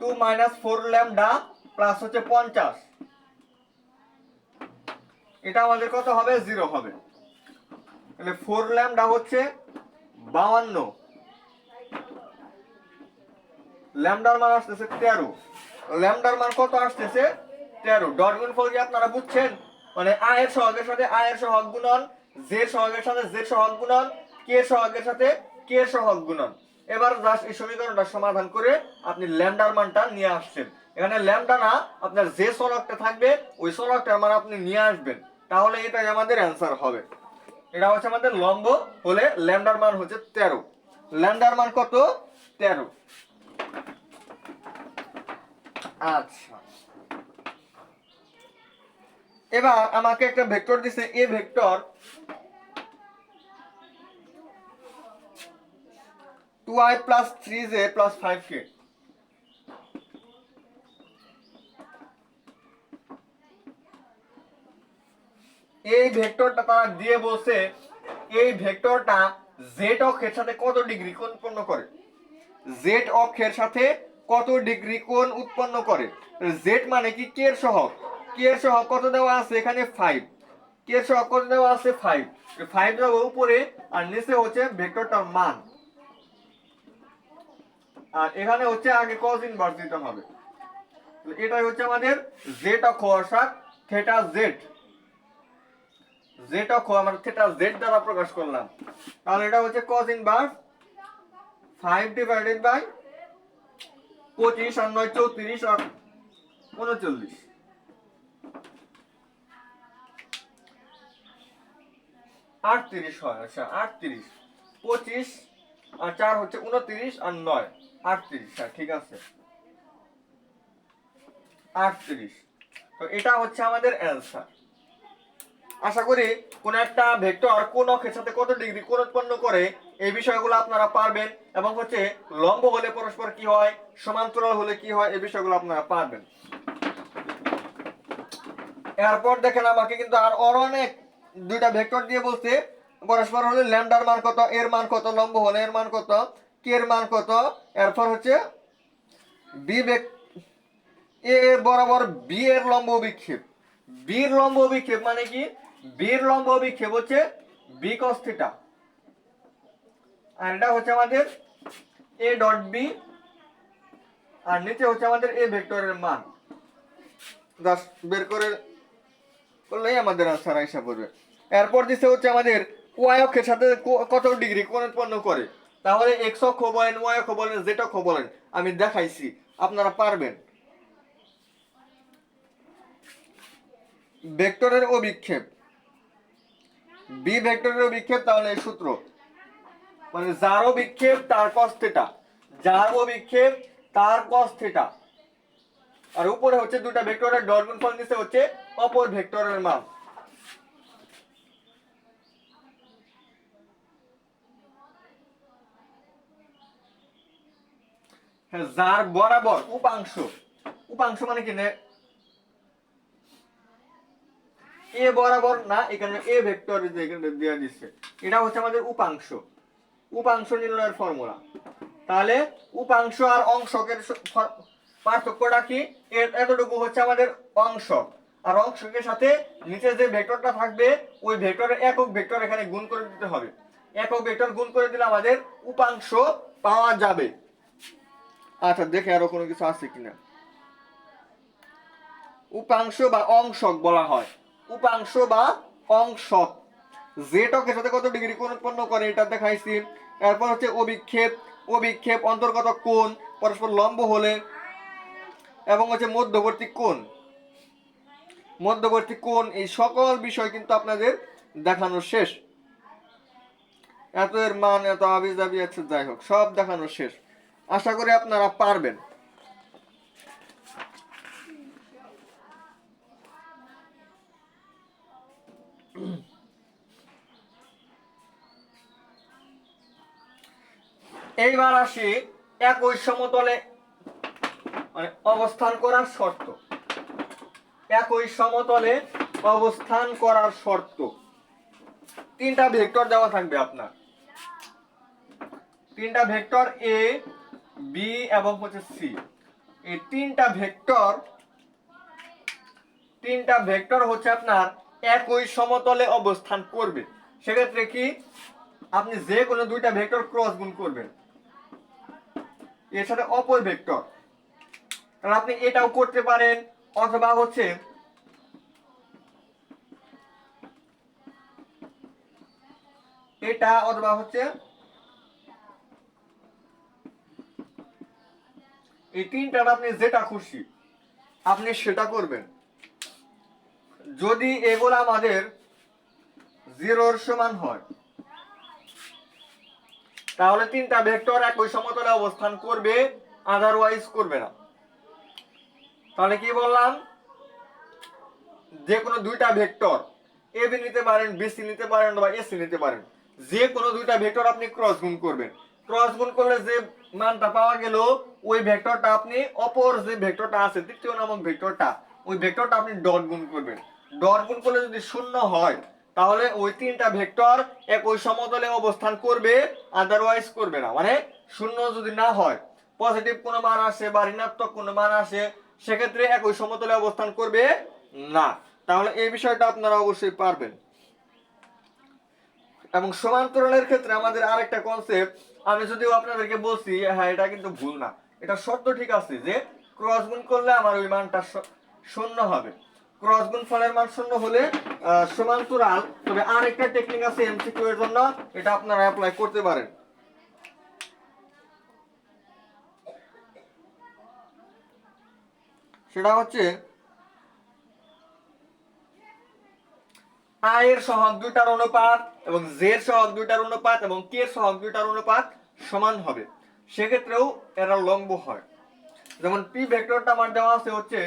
2 মাইনাস 4 ল্যামডা প্লাস হচ্ছে 50, এটা আমাদের কত হবে? 0 হবে। তাহলে 4 ল্যামডা হচ্ছে 52, ল্যামডার মান আসতেছে 13, ল্যামডার মান কত আসতেছে? 13। ডট গুণফল কি আপনারা বুঝছেন? মানে আ এর সহগের সাথে আ এর সহগ গুণন, জে এর সহগের সাথে জে এর সহগ গুণন, কে এর সহগের সাথে কে এর সহগ গুণন। এবার জাস্ট এই সমীকরণটা সমাধান করে আপনি ল্যামডার মানটা নিয়ে আসছেন। এখানে ল্যামডা না, আপনার যে সহগটা থাকবে ওই সহগটার মান আপনি নিয়ে আসবেন, তাহলে এটাই আমাদের অ্যান্সার হবে। এটা হচ্ছে আমাদের লম্ব হলে ল্যামডার মান হচ্ছে 13, ল্যামডার মান কত? 13। আচ্ছা, এবার আমাকে একটা ভেক্টর দিছে, এ vector 2i plus 3j plus 5k। এই ভেক্টরটা তারা দিয়ে বলছে এই ভেক্টরটা জেড অক্ষের সাথে কত ডিগ্রি কোণ উৎপন্ন করে, জেড অক্ষের সাথে কত ডিগ্রি কোণ উৎপন্ন করে। জেড মানে কি? কে এর সহগ, কে এর সহগ কত দেওয়া আছে এখানে? 5, কে এর সহগ কত দেওয়া আছে? 5, 5 দেওয়া উপরে আর নিচে হচ্ছে ভেক্টরটার মান, আর এখানে হচ্ছে আগে cos ইনভার্স দিতে হবে। এটাই হচ্ছে আমাদের জেড অক্ষ অর্থাৎ থিটা জেড, জেড অক্ষ আমরা থিটা জেড দ্বারা প্রকাশ করলাম। তাহলে এটা হচ্ছে cos ইনভার্স 5 ডিভাইডেড বাই 25 আর 9 34 আর 39, 38 হয়। আচ্ছা 38, 25 আর 4 হচ্ছে 29 আর 9 38। হ্যাঁ ঠিক আছে 38। তো এটা হচ্ছে আমাদের অ্যান্সার। আশা করি কোন একটা ভেক্টর কোন অক্ষের সাথে কত ডিগ্রি কোণ উৎপন্ন করে এই বিষয়গুলো আপনারা পারবেন, এবং হচ্ছে লম্ব হলে পরস্পর কি হয়, সমান্তরাল হলে কি হয়, এই বিষয়গুলো আপনারা পারবেন। এরপর দেখেন আমাকে কিন্তু আর অনেক দুইটা ভেক্টর দিয়ে বলছে পরস্পর হলে ল্যামডার মান কত, এর মান কত, লম্ব হলে এর মান কত, কে এর মান কত। এরপর হচ্ছে বি এ বরাবর বি এর লম্ব বিক্ষেপ, বির লম্ব বিক্ষেপ মানে কি? বির লম্ব বিক্ষেপ হচ্ছে বি cos থিটা, আর এটা হচ্ছে আমাদের এ ডট বি, আর নিচে হচ্ছে আমাদের এ ভেক্টরের মান। জাস্ট বের করে করলেই আমাদের আনসার আইসা পড়বে। এরপর দিচ্ছে হচ্ছে আমাদের ওয়াই অক্ষের সাথে কত ডিগ্রি কোণ উৎপন্ন করে। তাহলে এক্স অক্ষ বলেন, ওয়াই অক্ষ বলেন, জেড অক্ষ বলেন, আমি দেখাইছি, আপনারা পারবেন। ভেক্টরের অভিক্ষেপ, বি ভেক্টরের অভিক্ষেপ, তাহলে এই সূত্র মানে যার অভিক্ষেপ তার cos থিটা, যার অভিক্ষেপ তার cos থিটা, আর উপরে হচ্ছে দুটো ভেক্টরের ডট গুণফল, নিচে হচ্ছে অপর ভেক্টরের মান। হ্যাঁ, যার বরাবর উপাংশ, উপাংশ মানে কি? এ বরাবর না, এখানে এ ভেক্টর এখানে দেওয়া দিচ্ছে, এটা হচ্ছে আমাদের উপাংশ, উপাংশ নির্ণয়ের ফর্মুলা। তাহলে উপাংশ আর অংশকের পার্থক্যটা কি? এতটুকু হচ্ছে আমাদের অংশ, আর অংশকের সাথে নিচে যে ভেক্টরটা থাকবে ওই ভেক্টরের একক ভেক্টর এখানে গুণ করে দিতে হবে, একক ভেক্টর গুণ করে দিলে আমাদের উপাংশ পাওয়া যাবে। আচ্ছা দেখে আরো কোনো কিছু আছে কিনা। উপাংশ বা অংশক বলা হয়, উপাংশ বা অংশক। জেড অক্ষের সাথে কত ডিগ্রি কোণ উৎপন্ন করে এটা দেখাইছি। এরপর হচ্ছে অভিক্ষেপ, অভিক্ষেপ অন্তর্গত কোণ পরস্পর লম্ব হলে, এবং হচ্ছে মধ্যবর্তী কোণ, মধ্যবর্তী কোণ, এই সকল বিষয় কিন্তু আপনাদের দেখানো শেষ। এত এর মান, এত আবিজাবি আছে, যাই হোক সব দেখানো শেষ। আশা করি আপনারা পারবেন। এইবার আসি একই সমতলে মানে অবস্থান করার শর্ত, একই সমতলে অবস্থান করার শর্ত। তিনটা ভেক্টর দেওয়া থাকবে আপনার, তিনটা ভেক্টর এ, বি এবং হচ্ছে সি। এই তিনটা ভেক্টর তিনটা ভেক্টর হচ্ছে আপনার একই সমতলে অবস্থান করবে, সেক্ষেত্রে কি আপনি যে কোনো দুইটা ভেক্টর ক্রস গুণ করবেন এর সাথে অপর ভেক্টর। তাহলে আপনি এটাও করতে পারেন, অথবা হচ্ছে এটা, অথবা হচ্ছে এই তিনটার আপনি যেটা খুশি আপনি সেটা করবেন। যদি এগুলো আমাদের জিরোর সমান হয় তাহলে তিনটা ভেক্টর একই সমতলে অবস্থান করবে, আদারওয়াইজ করবে না। তাহলে কি বললাম, যে কোনো দুইটা ভেক্টর এবি নিতে পারেন, বিসি নিতে পারেন বা এসি নিতে পারেন, যে কোনো দুইটা ভেক্টর আপনি ক্রস গুণ করবেন। ক্রস গুণ করলে যে মানটা পাওয়া গেল ওই ভেক্টরটা আপনি অপর যে ভেক্টরটা আছে তৃতীয় নামক ভেক্টরটা, ওই ভেক্টরটা আপনি ডট গুণ করবেন। ডট গুণ করলে যদি শূন্য হয় তাহলে ওই তিনটা ভেক্টর একই সমতলে অবস্থান করবে, আদারওয়াইজ করবে না। মানে শূন্য যদি না হয়, পজিটিভ কোনো মান আসে বা ঋণাত্মক কোনো মান আসে, সেক্ষেত্রে একই সমতলে অবস্থান করবে না। তাহলে এই বিষয়টা আপনারা অবশ্যই পারবেন। এবং সমান্তরালের ক্ষেত্রে আমাদের আরেকটা কনসেপ্ট, আমি যদিও আপনাদেরকে বলছি হ্যাঁ এটা কিন্তু ভুল না, এটা সত্য, ঠিক আছে, যে ক্রস গুণ করলে আমার ওই মানটা শূন্য হবে। ক্রস গুণ ফলের মান শূন্য হলে সমান্তরাল। তবে আরেকটা টেকনিক আছে এমসিকিউ এর জন্য, এটা আপনারা অ্যাপ্লাই করতে পারেন। সেটা হচ্ছে আই এর সহগ দুইটার অনুপাত এবং জে এর সহগ দুইটার অনুপাত এবং কে এর সহগ দুইটার অনুপাত সমান হবে, সেক্ষেত্রেও এরা লম্ব হয়। যেমন পি ভেক্টরটা আমার দেওয়া আছে হচ্ছে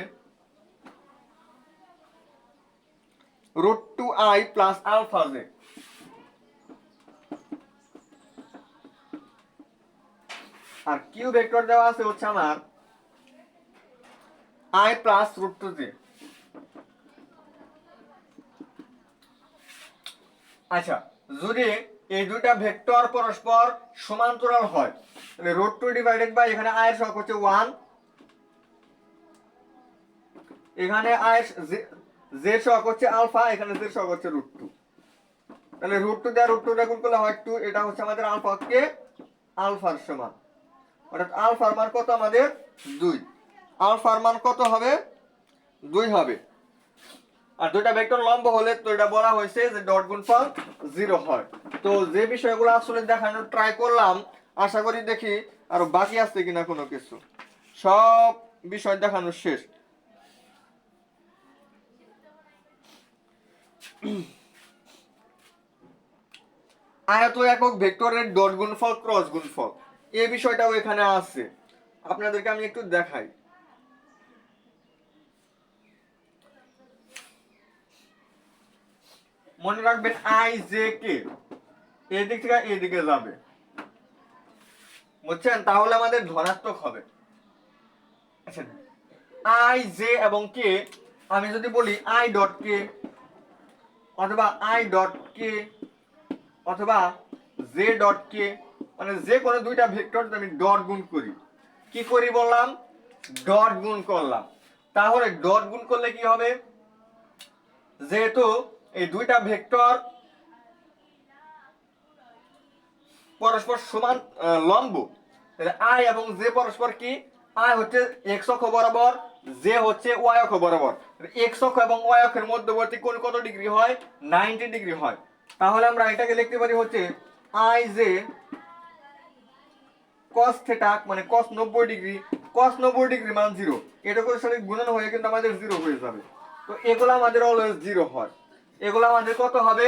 √2i প্লাস আলফা জে, আর কিউ ভেক্টর দেওয়া আছে হচ্ছে আমার i প্লাস √2j। আচ্ছা, যদি এই দুইটা ভেক্টর পরস্পর সমান্তরাল হয় তাহলে √2 ডিভাইডেড বাই এখানে i এর সহগ হচ্ছে 1, এখানে i এর j এর সহগ হচ্ছে আলফা, এখানে j এর সহগ হচ্ছে √2। তাহলে √2 দিয়ে √2 গুণ করলে হয় 2, এটা হচ্ছে আমাদের আলফা কে আলফার সমান, অর্থাৎ আলফার মান কত আমাদের 2। আলফার মান কত হবে 2 হবে। আর দুইটা ভেক্টর লম্ব হলে তো এটা বলা হয়েছে যে ডট গুণফল 0 হয়। তো যে বিষয়গুলো আসলে দেখানোর ট্রাই করলাম, আশা করি দেখি আর বাকি আছে কিনা কোনো কিছু, সব বিষয় দেখানো শেষ। আয়ত একক ভেক্টরের ডট গুণফল ক্রস গুণফল এই বিষয়টাও এখানে আছে, আপনাদেরকে আমি একটু দেখাই। মনে রাখবেন আই জে কে এদিক থেকে এদিকে যাবে, বুঝছেন, তাহলে আমাদের ধনাত্মক হবে। আচ্ছা, আই জে এবং কে, আমি যদি বলি আই ডট কে অথবা আই ডট কে অথবা জে ডট কে, মানে যে কোনো দুইটা ভেক্টর আমি ডট গুণ করি, কি করি বললাম, ডট গুণ করলাম। তাহলে ডট গুণ করলে কি হবে, যেহেতু এই দুইটা ভেক্টর পরস্পর সমান লম্ব, তাহলে আই এবং জে পরস্পর কি, আই হচ্ছে এক্স অক্ষ বরাবর, জে হচ্ছে ওয়াই অক্ষ বরাবর। এক্স অক্ষ এবং ওয়াই অক্ষের মধ্যবর্তী কোণ কত ডিগ্রি হয়, 90 ডিগ্রি হয়। তাহলে আমরা এটাকে লিখতে পারি হচ্ছে আই জে cos থিটা, মানে cos 90 ডিগ্রি, cos 90 ডিগ্রি মান 0, এটা করে সাথে গুণন হয়ে কিন্তু আমাদের 0 হয়ে যাবে। তো এগুলো আমাদের অলওয়েজ 0 হয়। এগুলো আমাদের কত হবে,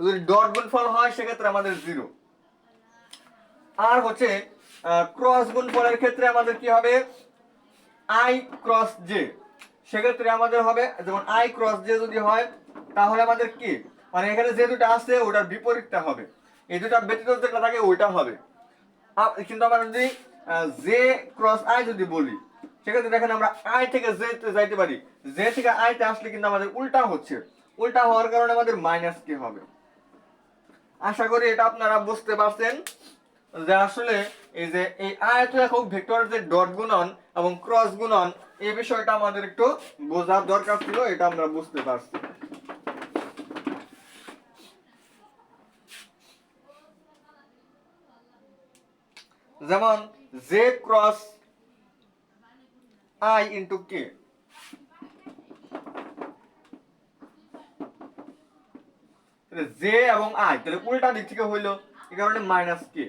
যদি ডট গুণফল হয় সেক্ষেত্রে আমাদের 0। আর হচ্ছে ক্রস গুণফলের ক্ষেত্রে আমাদের কি হবে, আই ক্রস জে, সেক্ষেত্রে আমাদের হবে যেমন আই ক্রস জে যদি হয় তাহলে আমাদের কি, মানে এখানে যে দুটো আছে ওটার বিপরীতটা হবে, এই দুটো ব্যতীত যেটা থাকে ওইটা হবে। কিন্তু আমরা যদি জে ক্রস আই যদি বলি, সেক্ষেত্রে দেখেন আমরা আই থেকে জে তে যাইতে পারি, জে থেকে আই তে আসলে কিন্তু আমাদের উল্টা হচ্ছে, উল্টা হওয়ার কারণে আমাদের মাইনাস কে হবে। আশা করি এটা আপনারা বুঝতে পারছেন যে আসলে এই যে এই আয়ত একক ভেক্টরের যে ডট গুণন এবং ক্রস গুণন এই বিষয়টা আমাদের একটু বোঝার দরকার ছিল, এটা আমরা বুঝতে পারছি। যেমন J cross I into k, J এবং আই তাহলে উল্টা দিক থেকে হইলো, এই কারণে মাইনাস কে।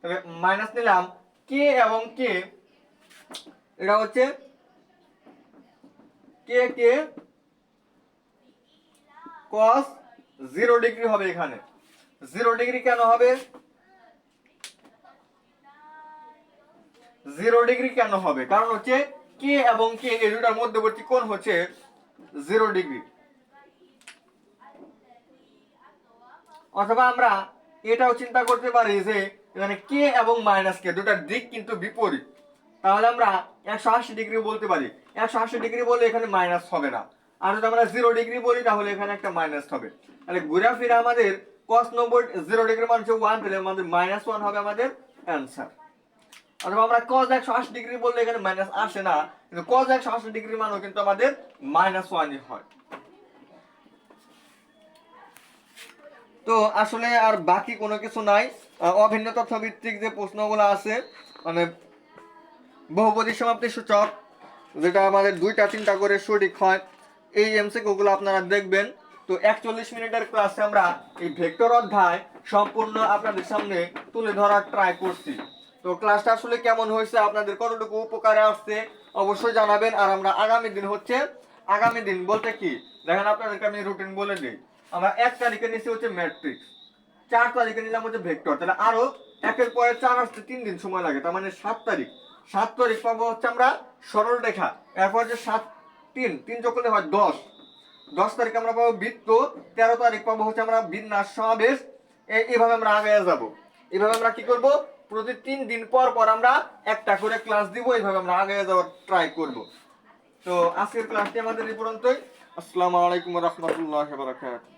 তাহলে মাইনাস নিলাম কে এবং কে, এটা হচ্ছে কে কে cos 0 ডিগ্রি হবে। এখানে 0 ডিগ্রি কেন হবে? 0 ডিগ্রি কেন হবে? কারণ হচ্ছে কে এবং কে এই দুটার মধ্যবর্তী কোণ হচ্ছে 0 ডিগ্রি। অথবা আমরা এটাও চিন্তা করতে পারি যে এখানে কে এবং মাইনাস কে দুটার দিক কিন্তু বিপরীত, তাহলে আমরা 180 ডিগ্রি বলতে পারি। 180 ডিগ্রি বলে এখানে মাইনাস হবে না, আর যদি আমরা 0 ডিগ্রি বলি তাহলে এখানে একটা মাইনাস হবে। তাহলে ঘুরে ফিরে আমাদের cos 0 ডিগ্রি মান হচ্ছে 1, তাহলে আমাদের -1 হবে আমাদের অ্যান্সার। অথবা আমরা cos 180 ডিগ্রি বললে এখানে মাইনাস আসে না, কিন্তু cos 180 ডিগ্রি মানও কিন্তু আমাদের -1ই হয়। তো আসলে আর বাকি কোনো কিছু নাই। অভিন্ন তথ্য ভিত্তিক যে প্রশ্নগুলো আছে, মানে বহুপদী সমাপ্তি সূচক, যেটা আমাদের 2-3টা করে সঠিক হয়, এই এমসিকিউ গুলো আপনারা দেখবেন। তো 41 মিনিটের ক্লাসে আমরা এই ভেক্টর অধ্যায় সম্পূর্ণ আপনাদের সামনে তুলে ধরার ট্রাই করছি। তো ক্লাসটা আসলে কেমন হয়েছে, আপনাদের কতটুকু উপকারে আসছে অবশ্যই জানাবেন। আর আমরা আগামী দিন বলতে কি দেখেন, আপনাদেরকে আমি রুটিন বলে দিই। আমরা 1 তারিখে নিচ্ছি হচ্ছে ম্যাট্রিক্স, 4 তারিখে নিলাম হচ্ছে ভেক্টর, তাহলে আরো 1-এর পরে 4 আসতে 3 দিন সময় লাগে, তার মানে 7 তারিখ পাবো হচ্ছে আমরা সরল রেখা, এরপর যে 7-3 যোগ করলে হয় 10 তারিখ আমরা পাবো বৃত্ত, 13 তারিখ পাবো হচ্ছে আমরা বিন্যাস সমাবেশ। এইভাবে আমরা আগে যাব। এইভাবে আমরা কি করব, প্রতি 3 দিন পর পর আমরা একটা করে ক্লাস দিব, এইভাবে আমরা আগে যাওয়ার ট্রাই করব। তো আজকের ক্লাসটি আমাদের এই পর্যন্তই। আসসালামু আলাইকুম ওয়া রাহমাতুল্লাহি ওয়া বারাকাতুহু।